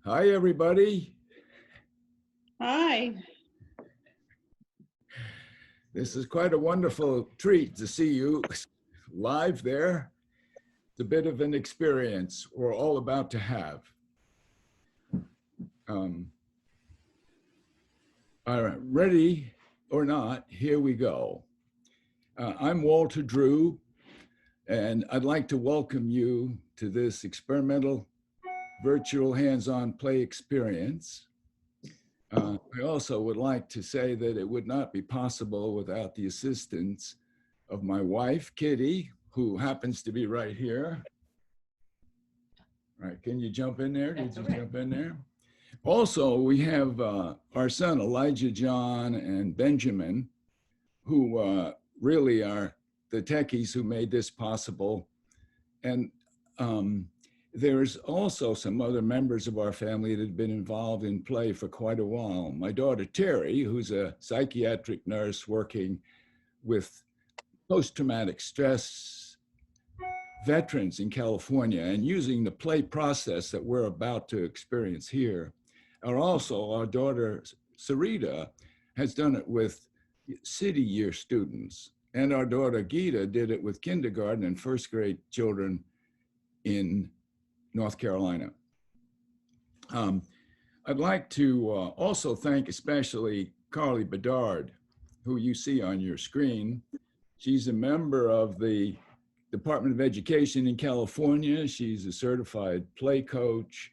Hi, everybody. Hi. This is quite a wonderful treat to see you live there. It's a bit of an experience we're all about to have. All right, ready or not, here we go. I'm Walter Drew, and I'd like to welcome you to this experimental virtual hands-on play experience. I also would like to say that it would not be possible without the assistance of my wife, Kitty, who happens to be right here. All right, can you jump in there? Did you jump in there? Also, we have our son, Elijah John and Benjamin, who really are the techies who made this possible. And there's also some other members of our family that have been involved in play for quite a while. My daughter, Terry, who's a psychiatric nurse working with post-traumatic stress veterans in California and using the play process that we're about to experience here. And also our daughter, Sarita, has done it with city year students. And our daughter, Gita, did it with kindergarten and first grade children in North Carolina. I'd like to also thank especially Carly Bedard, who you see on your screen. She's a member of the Department of Education in California. She's a certified play coach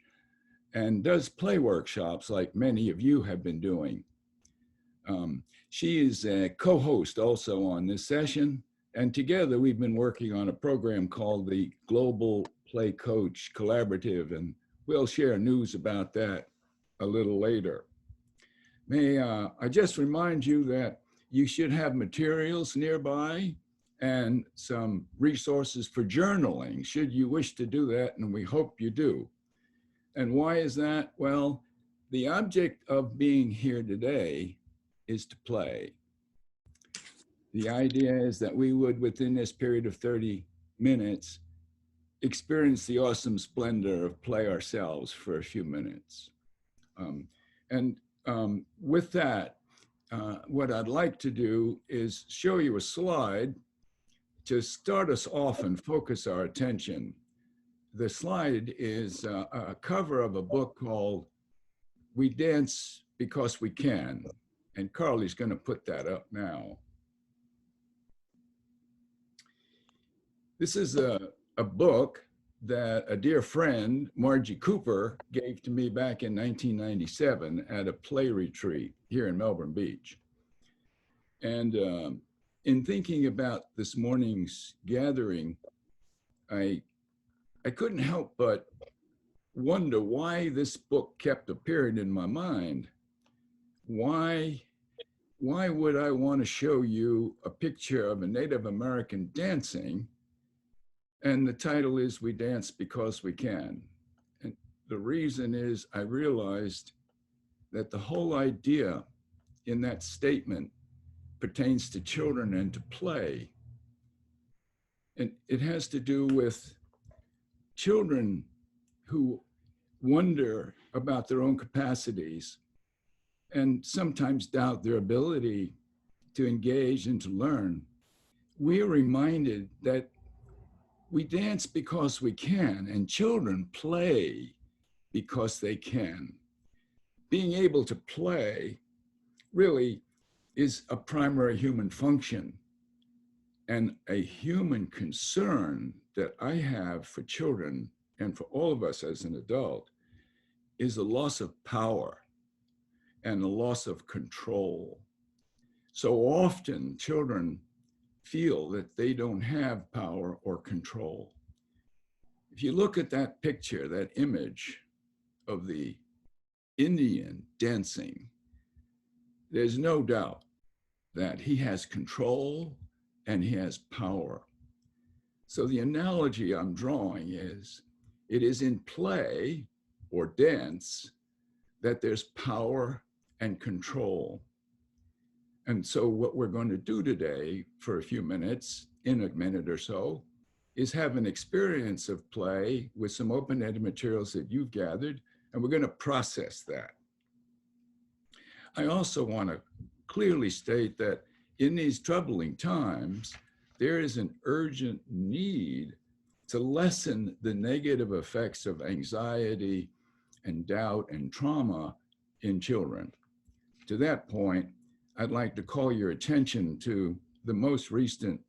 and does play workshops like many of you have been doing. She is a co-host also on this session, and together we've been working on a program called the Global Play Coach Collaborative, and we'll share news about that a little later. May I just remind you that you should have materials nearby and some resources for journaling, should you wish to do that, and we hope you do. And why is that? Well, the object of being here today is to play. The idea is that we would, within this period of 30 minutes, experience the awesome splendor of play ourselves for a few minutes. With that, what I'd like to do is show you a slide to start us off and focus our attention. The slide is a cover of a book called We Dance Because We Can, and Carly's going to put that up now. This is a book that a dear friend, Margie Cooper, gave to me back in 1997 at a play retreat here in Melbourne Beach. And in thinking about this morning's gathering, I couldn't help but wonder why this book kept appearing in my mind. Why would I want to show you a picture of a Native American dancing? And the title is We Dance Because We Can. And the reason is I realized that the whole idea in that statement pertains to children and to play. And it has to do with children who wonder about their own capacities and sometimes doubt their ability to engage and to learn. We are reminded that we dance because we can, and children play because they can. Being able to play really is a primary human function, and a human concern that I have for children and for all of us as an adult is the loss of power and the loss of control. So often children feel that they don't have power or control. If you look at that picture, that image of the Indian dancing, there's no doubt that he has control and he has power. So the analogy I'm drawing is, it is in play or dance that there's power and control. And so what we're going to do today for a few minutes, in a minute or so, is have an experience of play with some open-ended materials that you've gathered, And we're going to process that. I also want to clearly state that in these troubling times, there is an urgent need to lessen the negative effects of anxiety and doubt and trauma in children. To that point, I'd like to call your attention to the most recent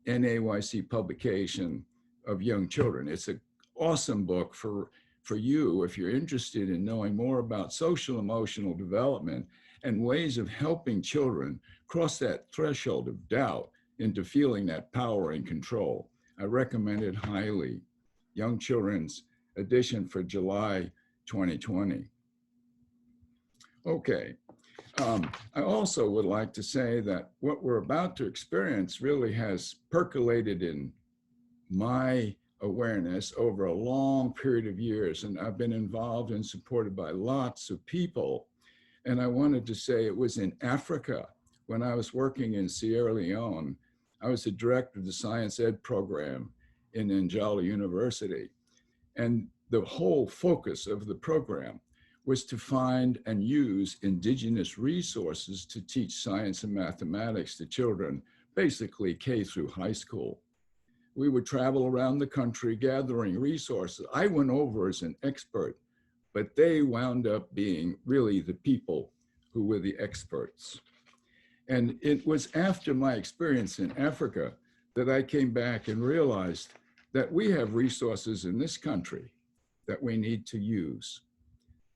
NAYC publication of young children. It's an awesome book for you if you're interested in knowing more about social emotional development and ways of helping children cross that threshold of doubt into feeling that power and control. I recommend it highly. Young Children's edition for July 2020. Okay. I also would like to say that what we're about to experience really has percolated in my awareness over a long period of years, and I've been involved and supported by lots of people. And I wanted to say it was in Africa when I was working in Sierra Leone. I was the director of the science ed program in Njala University. And the whole focus of the program was to find and use indigenous resources to teach science and mathematics to children, basically K through high school. We would travel around the country gathering resources. I went over as an expert, but they wound up being really the people who were the experts. And it was after my experience in Africa that I came back and realized that we have resources in this country that we need to use.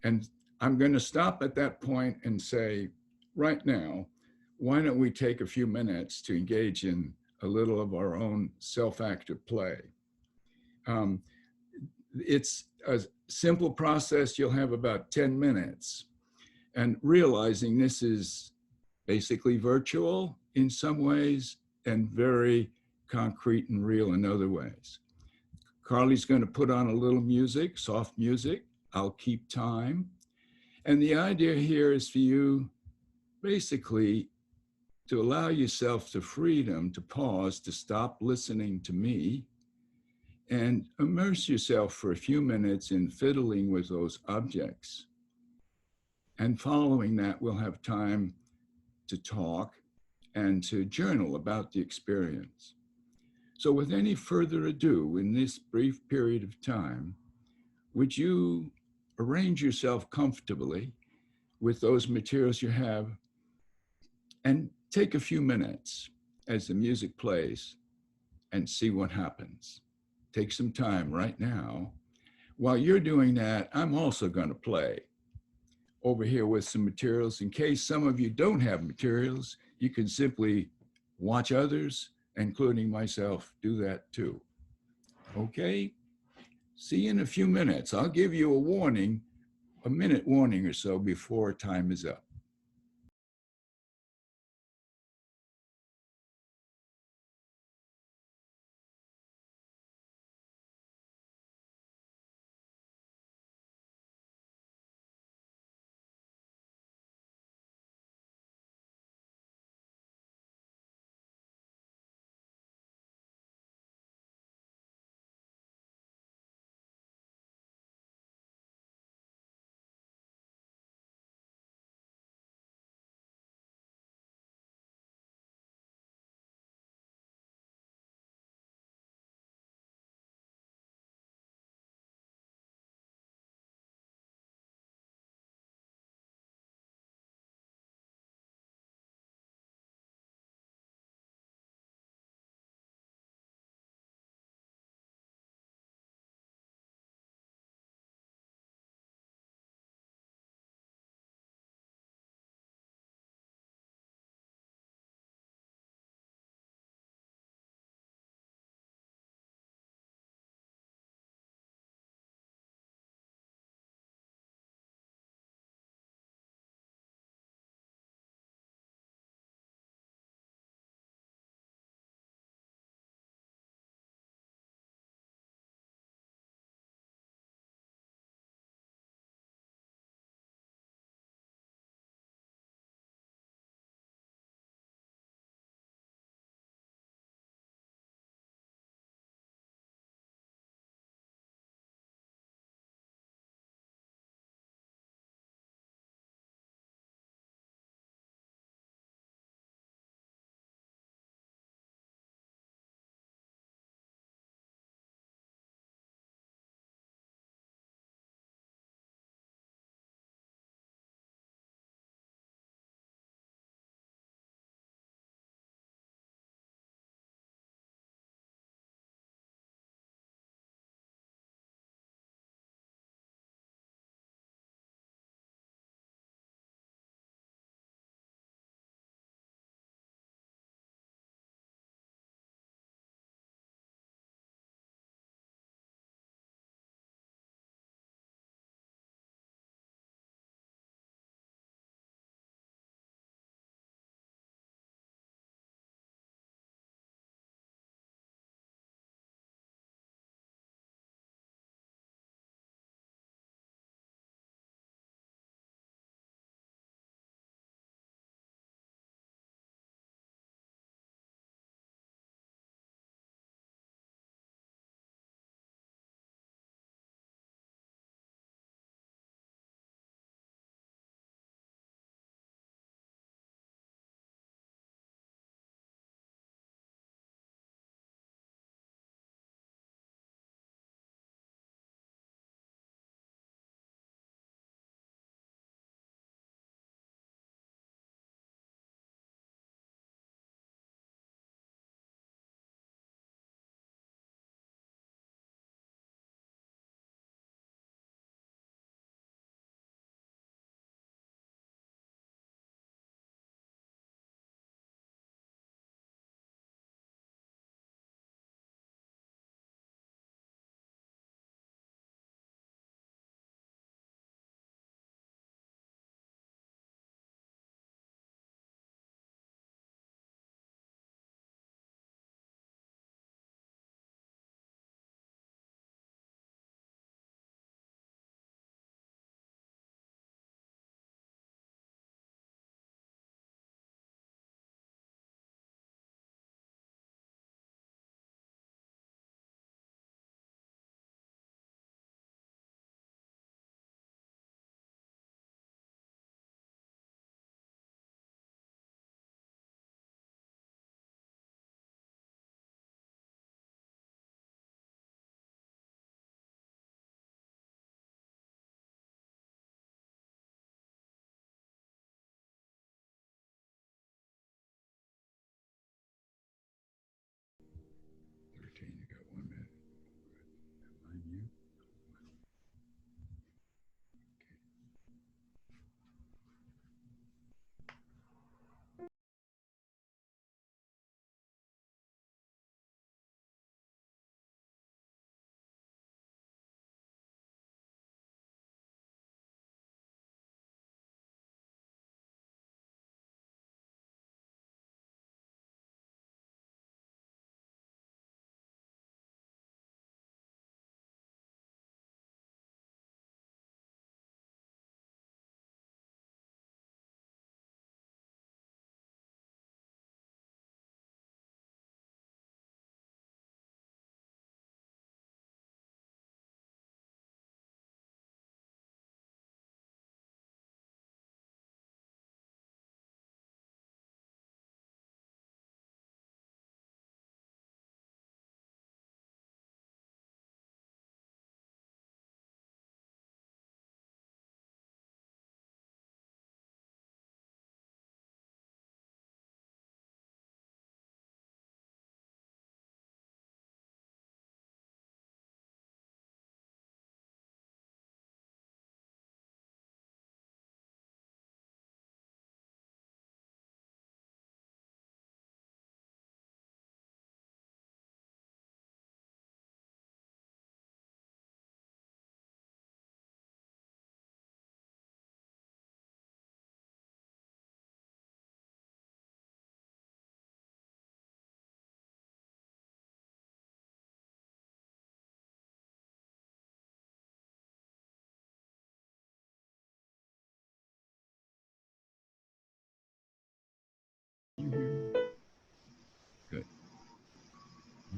And I'm going to stop at that point and say, right now, why don't we take a few minutes to engage in a little of our own self-active play? It's a simple process. You'll have about 10 minutes. And realizing this is basically virtual in some ways and very concrete and real in other ways. Carly's going to put on a little music, soft music. I'll keep time. And the idea here is for you basically to allow yourself the freedom to pause, to stop listening to me, and immerse yourself for a few minutes in fiddling with those objects. And following that, we'll have time to talk and to journal about the experience. So with any further ado, in this brief period of time, would you arrange yourself comfortably with those materials you have and take a few minutes as the music plays and see what happens. Take some time right now. While you're doing that, I'm also going to play over here with some materials. In case some of you don't have materials, you can simply watch others, including myself, do that too. Okay? See you in a few minutes. I'll give you a warning, a minute warning or so before time is up.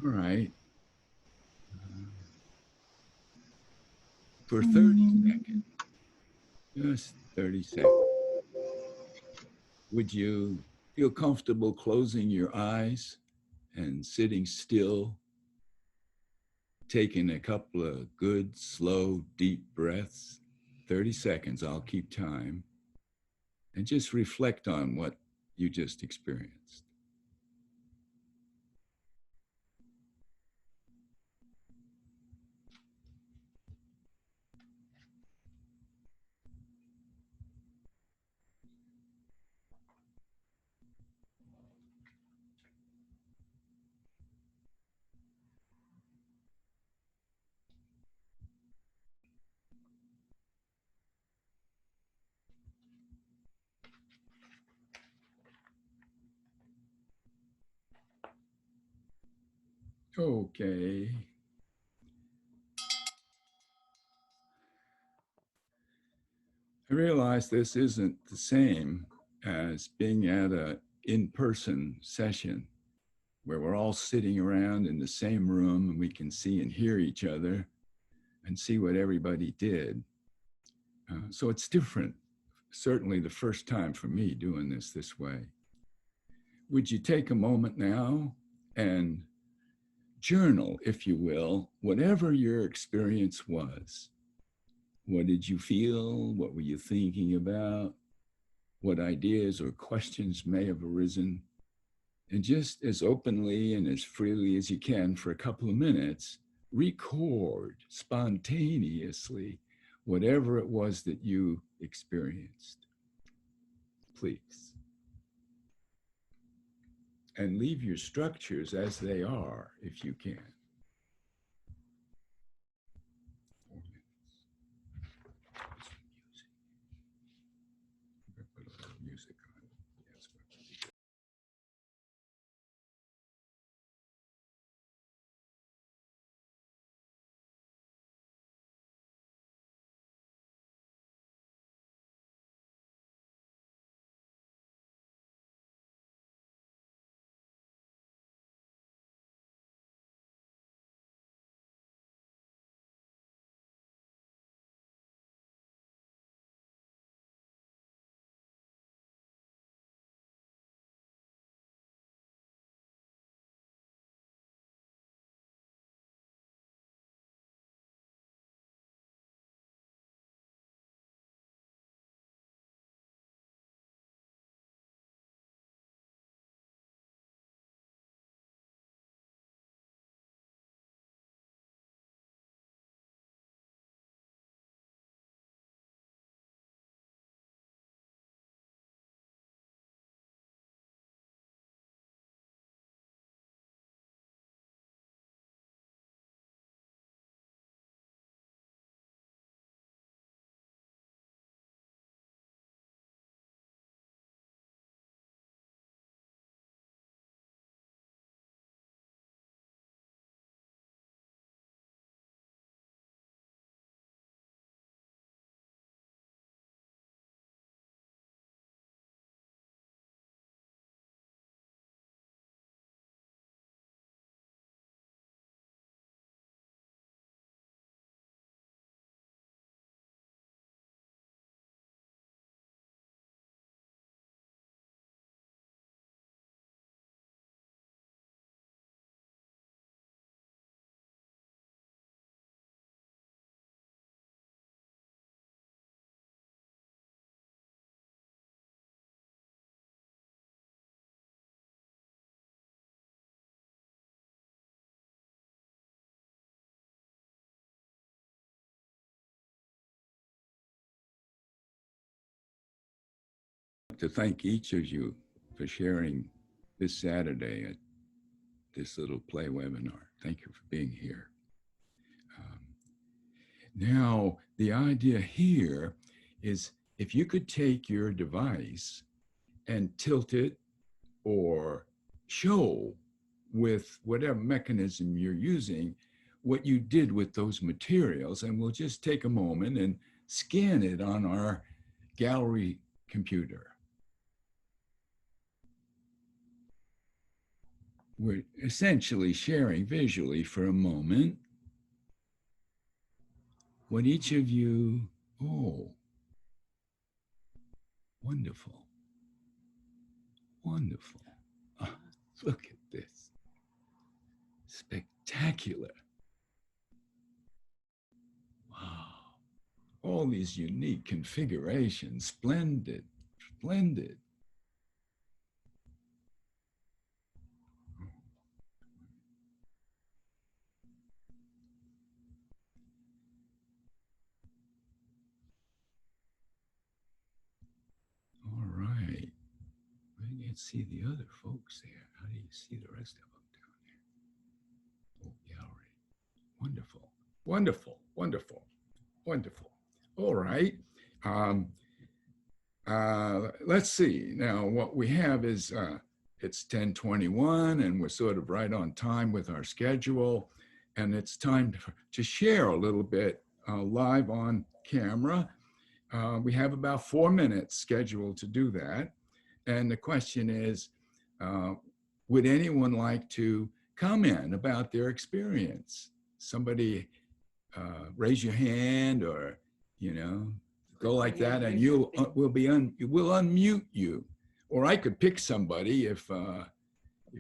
All right. For 30 seconds, just 30 seconds, would you feel comfortable closing your eyes and sitting still, taking a couple of good, slow, deep breaths? 30 seconds, I'll keep time, and just reflect on what you just experienced. Okay. I realize this isn't the same as being at a in-person session where we're all sitting around in the same room and we can see and hear each other and see what everybody did. So it's different. Certainly the first time for me doing this way. Would you take a moment now and journal, if you will, whatever your experience was? What did you feel? What were you thinking about? What ideas or questions may have arisen? And just as openly and as freely as you can for a couple of minutes, record spontaneously whatever it was that you experienced, please. And leave your structures as they are if you can. 4 minutes. Put a little music on. Yes. To thank each of you for sharing this Saturday at this little play webinar. Thank you for being here. Now, the idea here is if you could take your device and tilt it or show with whatever mechanism you're using what you did with those materials, and we'll just take a moment and scan it on our gallery computer. we're essentially sharing visually for a moment what each of you, oh, wonderful, wonderful. Ah, look at this. Spectacular. Wow. All these unique configurations. Splendid, splendid. All right. I can't see the other folks there. How do you see the rest of them down there? Oh, gallery. Wonderful, wonderful, wonderful, wonderful. All right. Um, let's see. Now, what we have is it's 10:21, and we're sort of right on time with our schedule. And it's time to share a little bit live on camera. We have about 4 minutes scheduled to do that. And the question is, would anyone like to comment about their experience? Somebody raise your hand, or, go like that, and we'll unmute you. Or I could pick somebody if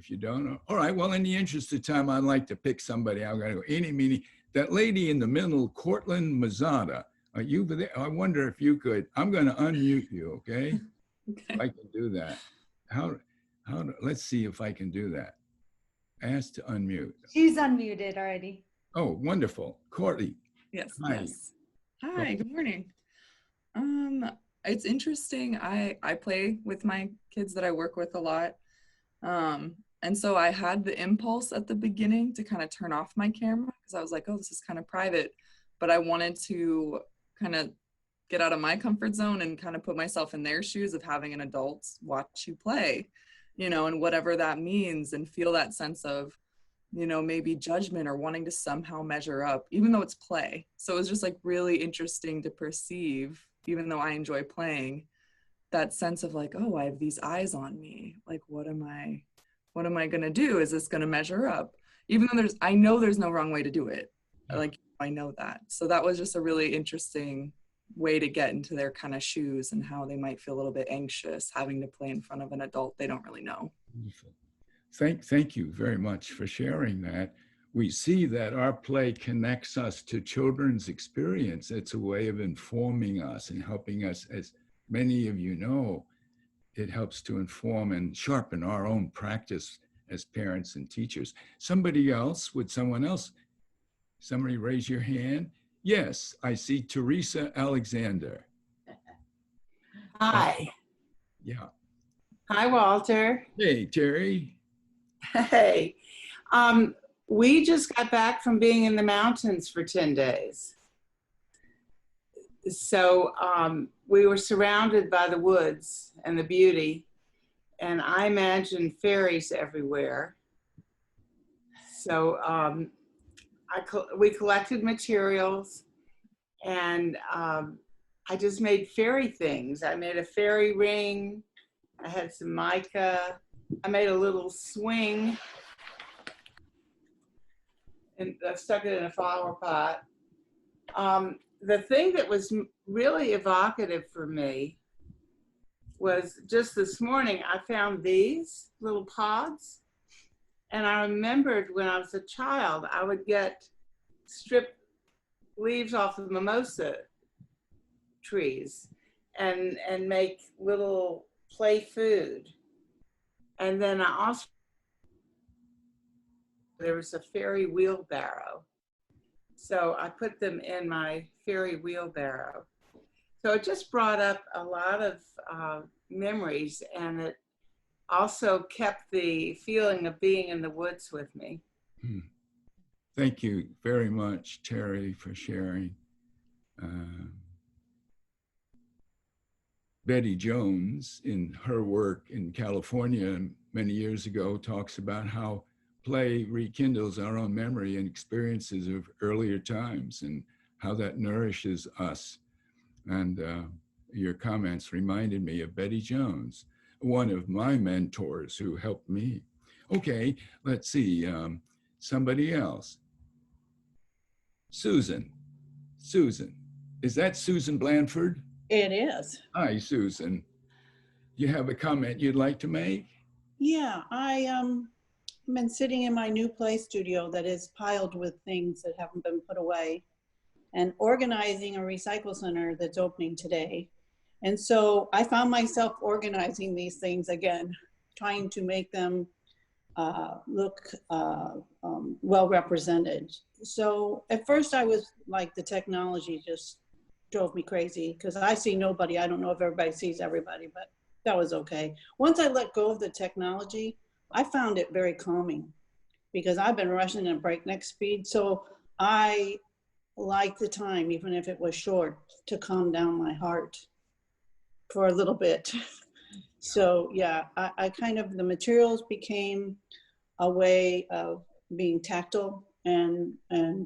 you don't. All right, well, in the interest of time, I'd like to pick somebody. I'm gonna go eeny, meeny. That lady in the middle, Cortland Mazzata, are you there? I wonder if you could. I'm gonna unmute you, okay? Okay. If I can do that. Let's see if I can do that. Ask to unmute. She's unmuted already. Oh, wonderful. Courtney. Yes. Hi. Yes. Hi. Good morning. It's interesting. I play with my kids that I work with a lot. And so I had the impulse at the beginning to kind of turn off my camera because I was like, oh, this is kind of private. But I wanted to kind of get out of my comfort zone and kind of put myself in their shoes of having an adult watch you play, and whatever that means, and feel that sense of, maybe judgment or wanting to somehow measure up, even though it's play. So it was just like really interesting to perceive, even though I enjoy playing, that sense of like, oh, I have these eyes on me. Like, what am I going to do? Is this going to measure up? Even though I know there's no wrong way to do it. Like, I know that. So that was just a really interesting way to get into their kind of shoes and how they might feel a little bit anxious having to play in front of an adult they don't really know. Wonderful. Thank you very much for sharing that. We see that our play connects us to children's experience. It's a way of informing us and helping us. As many of you know, it helps to inform and sharpen our own practice as parents and teachers. Somebody raise your hand. Yes, I see Teresa Alexander. Hi. Yeah. Hi, Walter. Hey, Terry. Hey. We just got back from being in the mountains for 10 days. So we were surrounded by the woods and the beauty, and I imagined fairies everywhere. So we collected materials, and I just made fairy things. I made a fairy ring. I had some mica. I made a little swing, and I stuck it in a flower pot. The thing that was really evocative for me was just this morning, I found these little pods. And I remembered when I was a child, I would get stripped leaves off of mimosa trees and make little play food. And then I also, there was a fairy wheelbarrow. So I put them in my fairy wheelbarrow. So it just brought up a lot of memories, and it also kept the feeling of being in the woods with me. Thank you very much, Terry, for sharing. Betty Jones, in her work in California many years ago, talks about how play rekindles our own memory and experiences of earlier times and how that nourishes us. And your comments reminded me of Betty Jones, one of my mentors who helped me. Okay, let's see. Somebody else. Susan. Susan. Is that Susan Blanford? It is. Hi, Susan. You have a comment you'd like to make? Yeah, I've been sitting in my new play studio that is piled with things that haven't been put away and organizing a recycle center that's opening today. And so I found myself organizing these things again, trying to make them look well represented. So at first I was like, the technology just drove me crazy because I see nobody. I don't know if everybody sees everybody, but that was okay. Once I let go of the technology, I found it very calming because I've been rushing at breakneck speed. So I like the time, even if it was short, to calm down my heart for a little bit. So yeah, I kind of, the materials became a way of being tactile and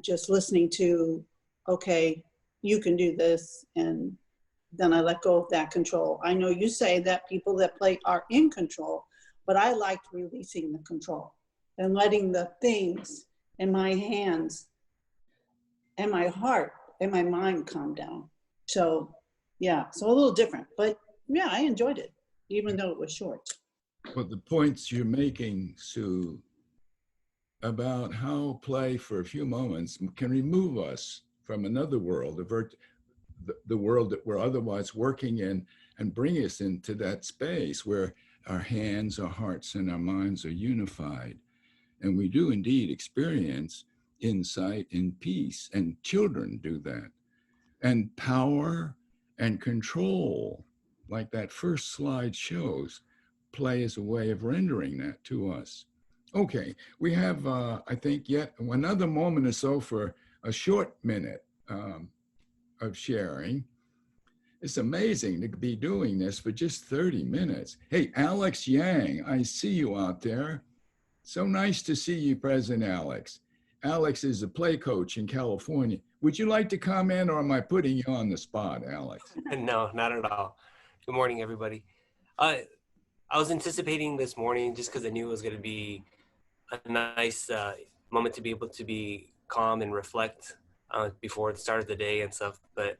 just listening to, okay, you can do this. And then I let go of that control. I know you say that people that play are in control, but I liked releasing the control and letting the things in my hands and my heart and my mind calm down. So yeah, so a little different, but yeah, I enjoyed it, even though it was short. Well, the points you're making, Sue, about how play for a few moments can remove us from another world, the world that we're otherwise working in, and bring us into that space where our hands, our hearts, and our minds are unified. And we do indeed experience insight and peace, and children do that. And power and control, like that first slide shows, play is a way of rendering that to us. Okay, we have, I think, yet another moment or so for a short minute of sharing. It's amazing to be doing this for just 30 minutes. Hey, Alex Yang, I see you out there. So nice to see you, President Alex. Alex is a play coach in California. Would you like to comment, or am I putting you on the spot, Alex? No, not at all. Good morning, everybody. I was anticipating this morning just because I knew it was going to be a nice moment to be able to be calm and reflect before the start of the day and stuff. But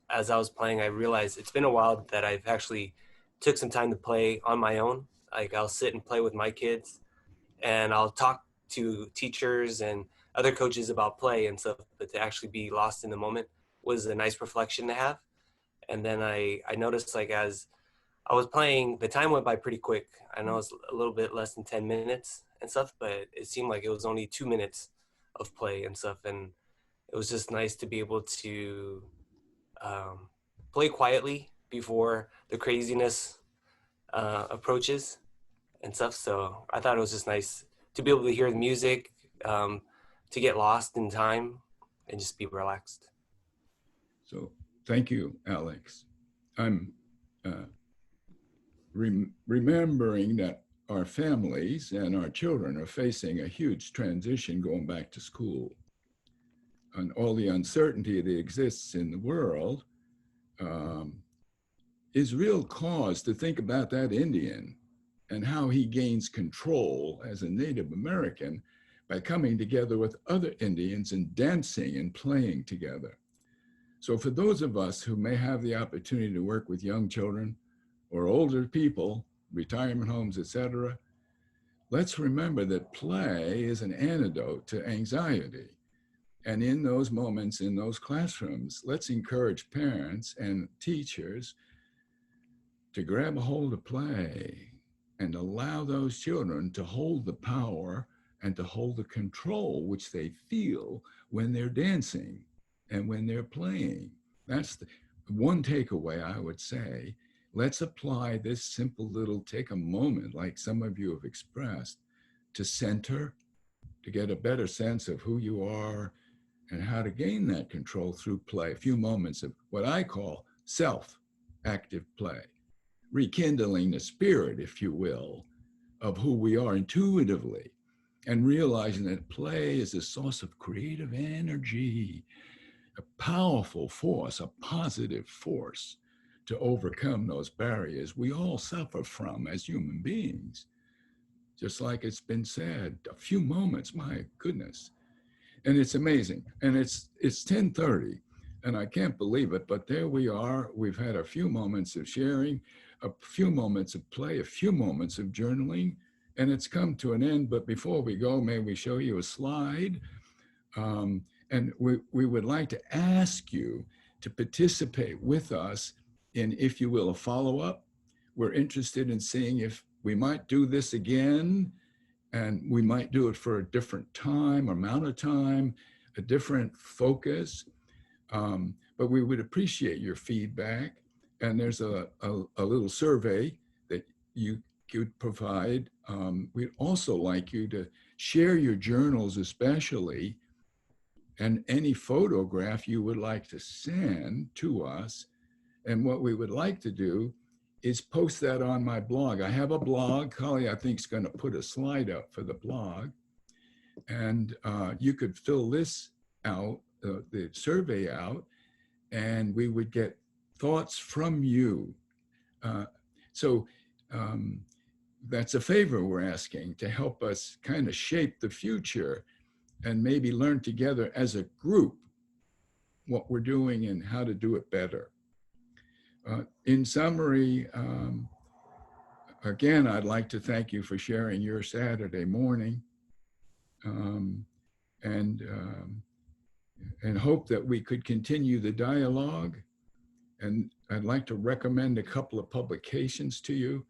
as I was playing, I realized it's been a while that I've actually took some time to play on my own. Like I'll sit and play with my kids, and I'll talk to teachers and other coaches about play and stuff. But to actually be lost in the moment was a nice reflection to have. And then I noticed, like, as I was playing, the time went by pretty quick. I know it's a little bit less than 10 minutes and stuff, but it seemed like it was only 2 minutes of play and stuff. And it was just nice to be able to play quietly before the craziness approaches and stuff. So I thought it was just nice to be able to hear the music, to get lost in time and just be relaxed. So thank you, Alex. I'm remembering that our families and our children are facing a huge transition going back to school. And all the uncertainty that exists in the world is real cause to think about that Indian and how he gains control as a Native American by coming together with other Indians and dancing and playing together. So for those of us who may have the opportunity to work with young children or older people, retirement homes, etc., let's remember that play is an antidote to anxiety. And in those moments, in those classrooms, let's encourage parents and teachers to grab a hold of play and allow those children to hold the power and to hold the control which they feel when they're dancing and when they're playing. That's the one takeaway I would say. Let's apply this simple little, take a moment, like some of you have expressed, to center, to get a better sense of who you are and how to gain that control through play. A few moments of what I call self-active play, rekindling the spirit, if you will, of who we are intuitively, and realizing that play is a source of creative energy, a powerful force, a positive force to overcome those barriers we all suffer from as human beings. just like it's been said, a few moments, my goodness. And it's amazing. And it's 10:30 and I can't believe it, but there we are. We've had a few moments of sharing, a few moments of play, a few moments of journaling, and it's come to an end. But before we go, may we show you a slide? And we would like to ask you to participate with us in, if you will, a follow-up. We're interested in seeing if we might do this again, and we might do it for a different time, amount of time, a different focus. But we would appreciate your feedback. And there's a little survey that you could provide. We'd also like you to share your journals, especially, and any photograph you would like to send to us. And what we would like to do is post that on my blog. I have a blog. Carly, I think, is going to put a slide up for the blog. And you could fill this out, the survey out, and we would get thoughts from you. So that's a favor we're asking, to help us kind of shape the future and maybe learn together as a group what we're doing and how to do it better. In summary, again, I'd like to thank you for sharing your Saturday morning, and hope that we could continue the dialogue. And I'd like to recommend a couple of publications to you.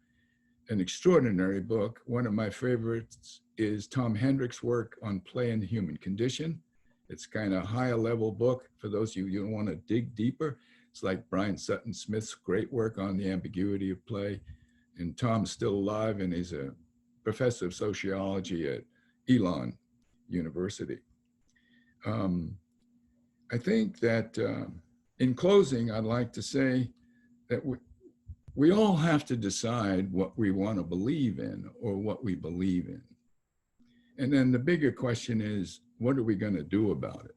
An extraordinary book. One of my favorites is Tom Hendrick's work on play and the human condition. It's kind of a higher level book for those of you who want to dig deeper. It's like Brian Sutton Smith's great work on the ambiguity of play. And Tom's still alive, and he's a professor of sociology at Elon University. I think that in closing, I'd like to say that we all have to decide what we want to believe in, or what we believe in. And then the bigger question is, what are we going to do about it?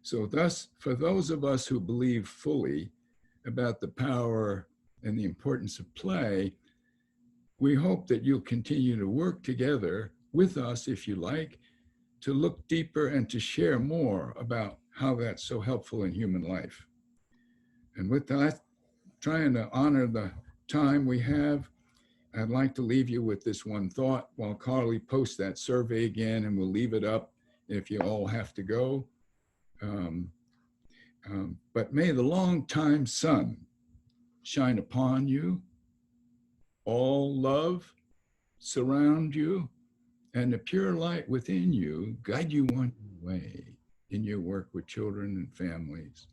So thus, for those of us who believe fully about the power and the importance of play, we hope that you'll continue to work together with us, if you like, to look deeper and to share more about how that's so helpful in human life. And with that, trying to honor the time we have, I'd like to leave you with this one thought while Carly posts that survey again, and we'll leave it up if you all have to go. But may the long-time sun shine upon you, all love surround you, and the pure light within you guide you on your way in your work with children and families.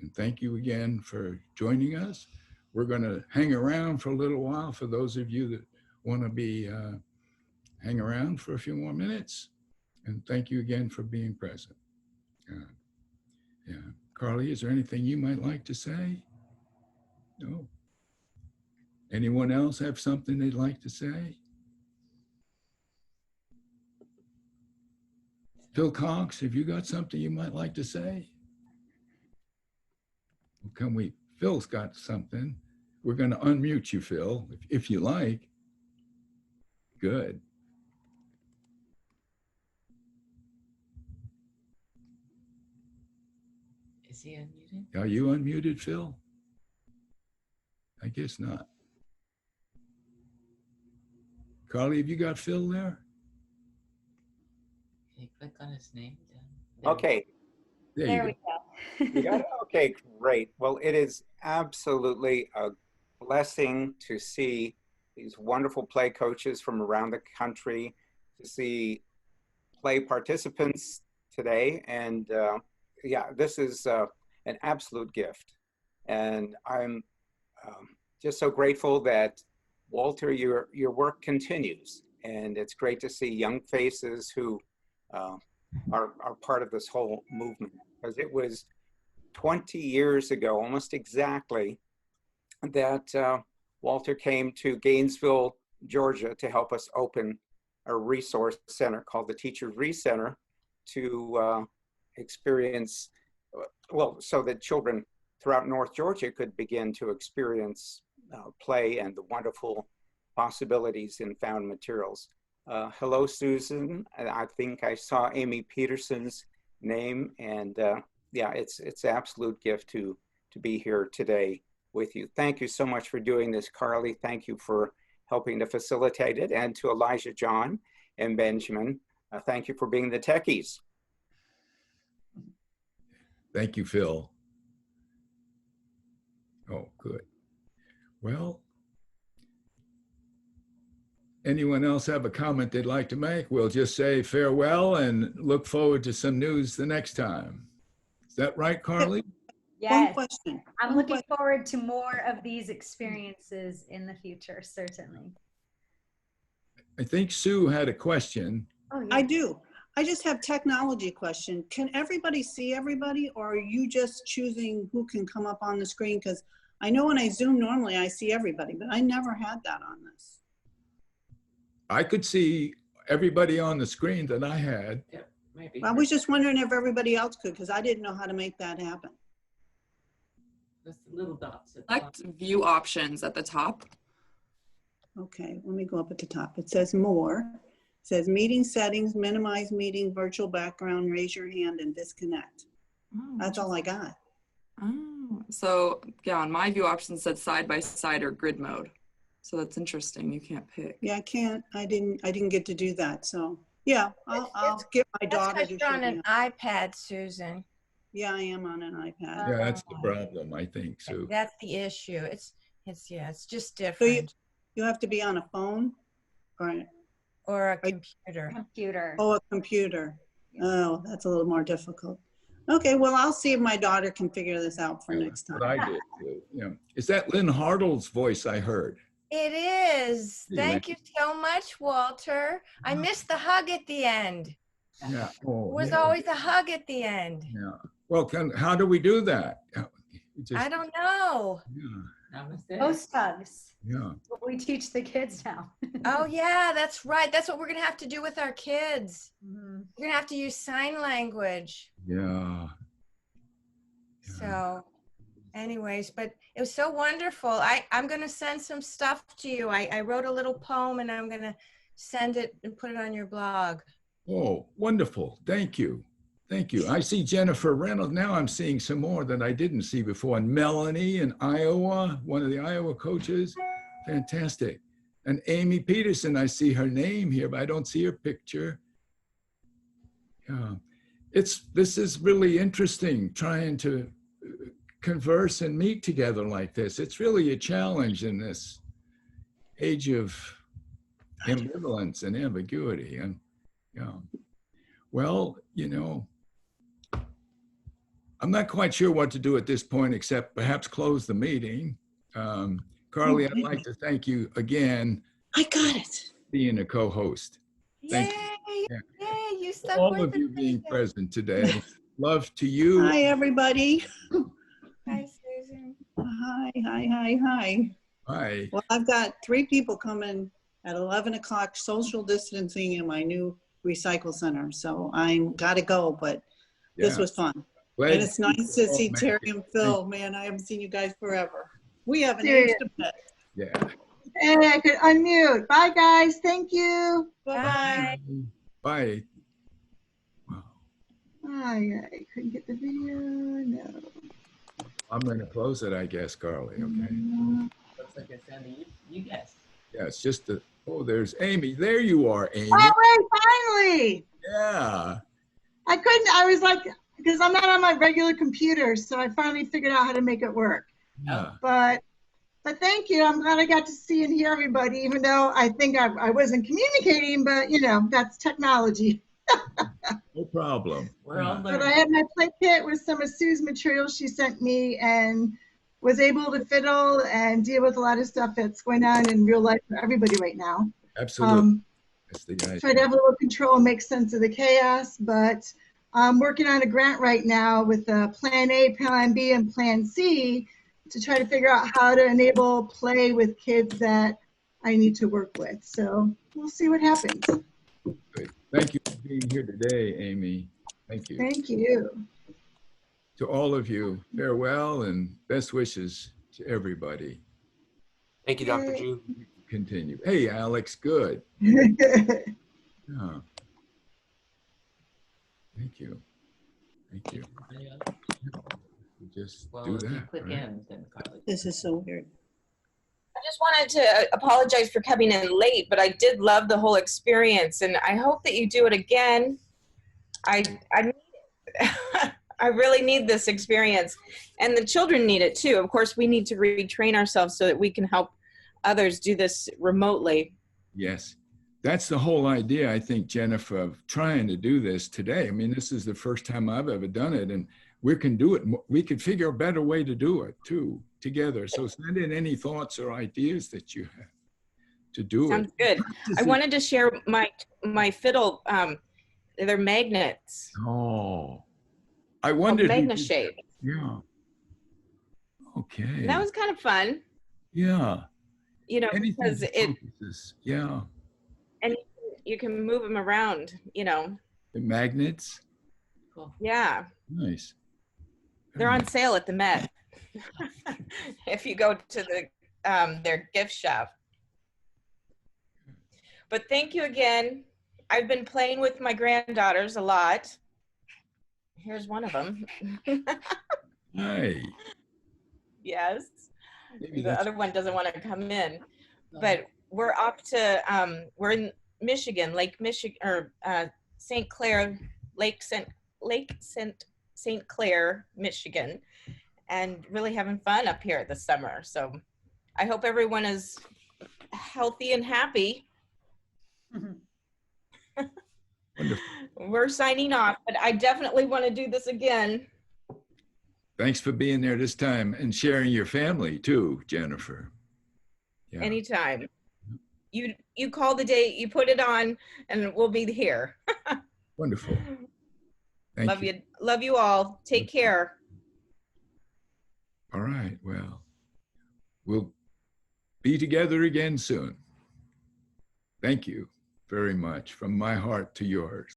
And thank you again for joining us. We're going to hang around for a little while for those of you that want to be hang around for a few more minutes. And thank you again for being present. Yeah. Carly, is there anything you might like to say? No? Anyone else have something they'd like to say? Phil Cox, have you got something you might like to say? Can we? Phil's got something. We're going to unmute you, Phil, if you like. Good. Is he unmuted? Are you unmuted, Phil? I guess not. Carly, have you got Phil there? Can you click on his name? Down? There There we you go. You got it? Okay, great. Well, it is absolutely a blessing to see these wonderful play coaches from around the country, to see play participants today. And yeah, this is an absolute gift. And I'm just so grateful that, Walter, your work continues. And it's great to see young faces who are part of this whole movement. Because it was 20 years ago, almost exactly, that Walter came to Gainesville, Georgia, to help us open a resource center called the Teachers Re-Center to experience, well, so that children throughout North Georgia could begin to experience play and the wonderful possibilities in found materials. Hello, Susan. I think I saw Amy Peterson's name, and yeah, it's an absolute gift to be here today with you. Thank you so much for doing this, Carly. Thank you for helping to facilitate it, and to Elijah, John, and Benjamin. Thank you for being the techies. Thank you, Phil. Oh, good. Well, anyone else have a comment they'd like to make? We'll just say farewell and look forward to some news the next time. Is that right, Carly? One Yes, question. I'm One looking question. forward to more of these experiences in the future, certainly. I think Sue had a question. Oh, yeah. I do. I just have technology question. Can everybody see everybody, or are you just choosing who can come up on the screen? Because I know when I Zoom normally I see everybody, but I never had that on this. I could see everybody on the screen that I had. Yeah, maybe. I was just wondering if everybody else could, because I didn't know how to make that happen. That's the little dots. at the Select bottom. view options at the top. Okay, let me go up at the top. It says more. It says meeting settings, minimize meeting, virtual background, raise your hand, and disconnect. Oh, That's all I got. Oh, so yeah, on my view options it said side by side or grid mode. So that's interesting. You can't pick. Yeah, I didn't get to do that. So yeah, I'll get my That's daughter because to you're show on me. an iPad, Susan. Yeah, I am on an iPad. Yeah, that's the problem, I think, Sue. That's the issue. It's just So different. you have to be on a phone or Or a Are you- computer. Computer. a computer. Oh, that's a little more difficult. Okay, well, I'll see if my daughter can figure this out for Yeah, next that's time. what I did too. Yeah. Is that Lynn Hartle's voice I heard? It is. Hey, Thank you so much, Walter. I missed the hug at the end. Yeah. It Oh, was yeah. always a hug at the end. Yeah. Well, how do we do that? I don't know. Yeah. Namaste. Post hugs. Yeah. What we teach the kids now. Oh yeah, that's right. That's what we're gonna have to do with our kids. Mhm. We're gonna have to use sign language. Yeah. Yeah. So anyways, but it was so wonderful. I'm going to send some stuff to you. I wrote a little poem and I'm going to send it and put it on your blog. Oh, wonderful. Thank you. Thank you. I see Jennifer Reynolds. Now I'm seeing some more that I didn't see before. And Melanie in Iowa, one of the Iowa coaches. Fantastic. And Amy Peterson, I see her name here, but I don't see her picture. Yeah. This is really interesting, trying to converse and meet together like this. It's really a challenge in this age of ambivalence and ambiguity. And yeah, well, I'm not quite sure what to do at this point, except perhaps close the meeting. Carly, I'd like to thank you again I got it. for being a co-host. Thank Yay! you. Yeah. Yay! You stuck All with of you it. being present today. Love to you. Hi, everybody. Hi, Susan. Hi. Bye. Well, I've got 3 people coming at 11 o'clock, social distancing in my new recycle center. So I'm got to go, but this Yeah. was fun. Glad And it's nice to all see made Terry it. and Phil. Man, I haven't seen you guys forever. We haven't Serious. aged a bit. Yeah. And I could unmute. Bye, guys. Thank you. Bye. Bye. Wow. I couldn't get the video. No. I'm going to close it, I guess, Carly. Okay. Looks like it's on the you guessed. Yeah, it's just oh, there's Amy. There you are, Amy. Oh, wait, finally. Yeah. I couldn't. I was like, because I'm not on my regular computer, so I finally figured out how to make it work. Yeah. But thank you. I'm glad I got to see and hear everybody, even though I think I wasn't communicating, but that's technology. No problem. We're all But I learning. had my play kit with some of Sue's materials she sent me and was able to fiddle and deal with a lot of stuff that's going on in real life for everybody right now. Absolutely. That's the Try idea. to have a little control and make sense of the chaos, but I'm working on a grant right now with Plan A, Plan B, and Plan C to try to figure out how to enable play with kids that I need to work with. So we'll see what happens. Good. Thank you for being here today, Amy. Thank you. Thank you. To all of you, farewell and best wishes to everybody. Thank you, Dr. Yay. Drew. continue. Hey, Alex, good. Yeah. Thank you. Thank you. Any other? Just Well, do if you that. click right? end, then Carly. This is so weird. I just wanted to apologize for coming in late, but I did love the whole experience, and I hope that you do it again. I need it. I really need this experience, and the children need it too. Of course, we need to retrain ourselves so that we can help others do this remotely. Yes. That's the whole idea, I think, Jennifer, of trying to do this today. I mean, this is the first time I've ever done it, and we can do it. We could figure a better way to do it too, together. So send in any thoughts or ideas that you have to do Sounds it. good. I wanted to share my fiddle. They're magnets. Oh, I wondered. Magna shape. Yeah. Okay. And that was kind of fun. Yeah. You know, Anything because that it, focuses. Yeah. and you can move them around, you know. The magnets. Cool. Yeah. Nice. They're on sale at the Met. If you go to the their gift shop. But thank you again. I've been playing with my granddaughters a lot. Here's one of them. Hi. Yes. Maybe The that's other one doesn't want to come in. But we're off to we're in Michigan, Lake Michigan, or St. Clair, Lake St. Clair, Michigan, and really having fun up here this summer. So I hope everyone is healthy and happy. wonderful. We're signing off, but I definitely want to do this again. Thanks for being there this time and sharing your family too, Jennifer. Yeah. Anytime. You call the date, you put it on, and we'll be here. Wonderful. Thank Love you. Love you all. Take care. All right. Well, we'll be together again soon. Thank you very much from my heart to yours.